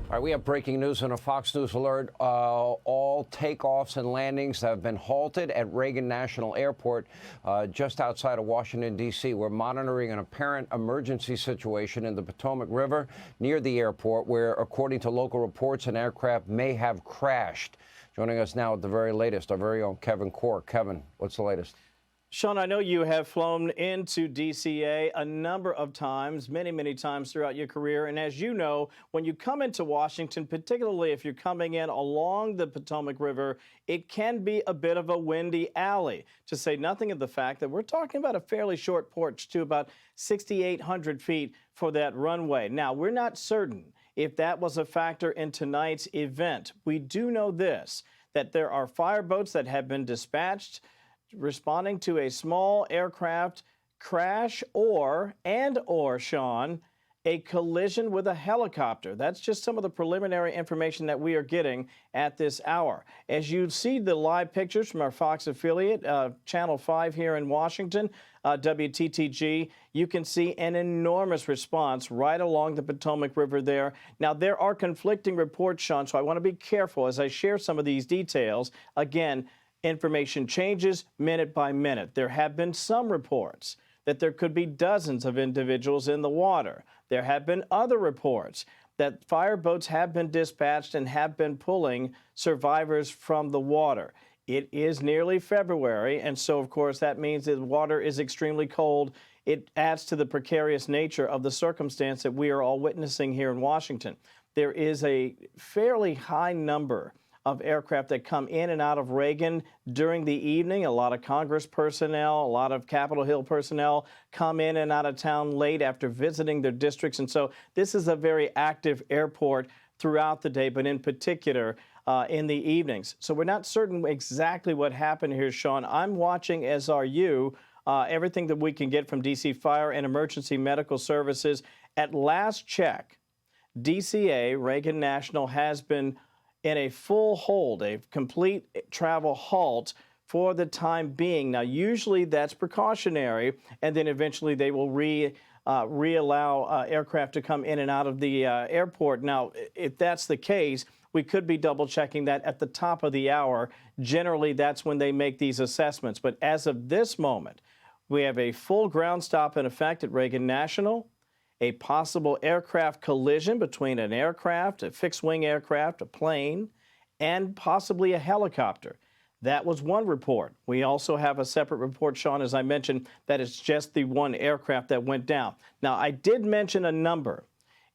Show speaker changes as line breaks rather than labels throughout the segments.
All right, we have breaking news on a Fox News alert. All takeoffs and landings have been halted at Reagan National Airport, just outside of Washington, D.C. We're monitoring an apparent emergency situation in the Potomac River near the airport where, according to local reports, an aircraft may have crashed. Joining us now at the very latest, our very own Kevin Corke. Kevin, what's the latest?
Sean, I know you have flown into DCA a number of times, many times throughout your career. And as you know, when you come into Washington, particularly if you're coming in along the Potomac River, it can be a bit of a windy alley, to say nothing of the fact that we're talking about a fairly short porch to about 6,800 feet for that runway. Now, we're not certain if that was a factor in tonight's event. We do know this, that there are fireboats that have been dispatched responding to a small aircraft crash or Sean, a collision with a helicopter. That's just some of the preliminary information that we are getting at this hour. As you see the live pictures from our Fox affiliate, Channel 5 here in Washington, WTTG, you can see an enormous response right along the Potomac River there. Now, there are conflicting reports, Sean, so I want to be careful as I share some of these details. Again, information changes minute by minute. There have been some reports that there could be dozens of individuals in the water. There have been other reports that fireboats have been dispatched and have been pulling survivors from the water. It is nearly February, and so, of course, that means that the water is extremely cold. It adds to the precarious nature of the circumstance that we are all witnessing here in Washington. There is a fairly high number of aircraft that come in and out of Reagan during the evening. A lot of Congress personnel, a lot of Capitol Hill personnel come in and out of town late after visiting their districts. And so this is a very active airport throughout the day, but in particular in the evenings. So we're not certain exactly what happened here, Sean. I'm watching, as are you, everything that we can get from D.C. Fire and Emergency Medical Services. At last check, DCA, Reagan National, has been in a full hold, a complete travel halt for the time being. Now, usually that's precautionary, and then eventually they will re-allow aircraft to come in and out of the airport. Now, if that's the case, we could be double-checking that at the top of the hour. Generally, that's when they make these assessments. But as of this moment, we have a full ground stop in effect at Reagan National, a possible aircraft collision between an aircraft, a fixed-wing aircraft, a plane, and possibly a helicopter. That was one report. We also have a separate report, Sean, as I mentioned, that it's just the one aircraft that went down. Now, I did mention a number.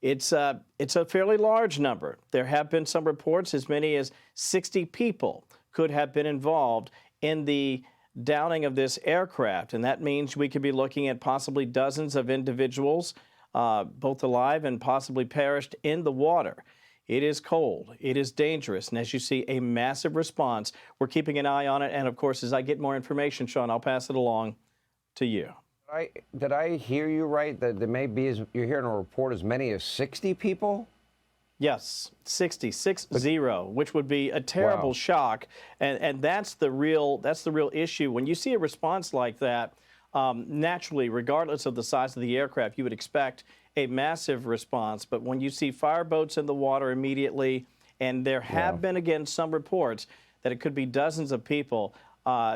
It's a fairly large number. There have been some reports as many as 60 people could have been involved in the downing of this aircraft, and that means we could be looking at possibly dozens of individuals, both alive and possibly perished in the water. It is cold. It is dangerous. And as you see, a massive response. We're keeping an eye on it. And, of course, as I get more information, Sean, I'll pass it along to you.
Did I hear you right that there may be, you're hearing a report, as many as 60 people?
Yes, 60, which would be a terrible shock. And that's the real issue. When you see a response like that, naturally, regardless of the size of the aircraft, you would expect a massive response. But when you see fireboats in the water immediately, and there have been, again, some reports that it could be dozens of people,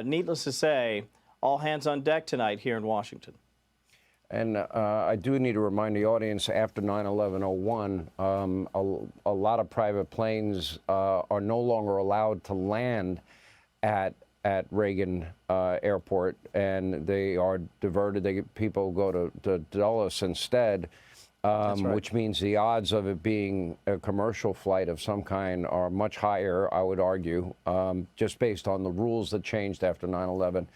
needless to say, all hands on deck tonight here in Washington.
And I do need to remind the audience, after 9/11/01, a lot of private planes are no longer allowed to land at Reagan Airport, and they are diverted. People go to Dulles instead, which means the odds of it being a commercial flight of some kind are much higher, I would argue, just based on the rules that changed after 9/11.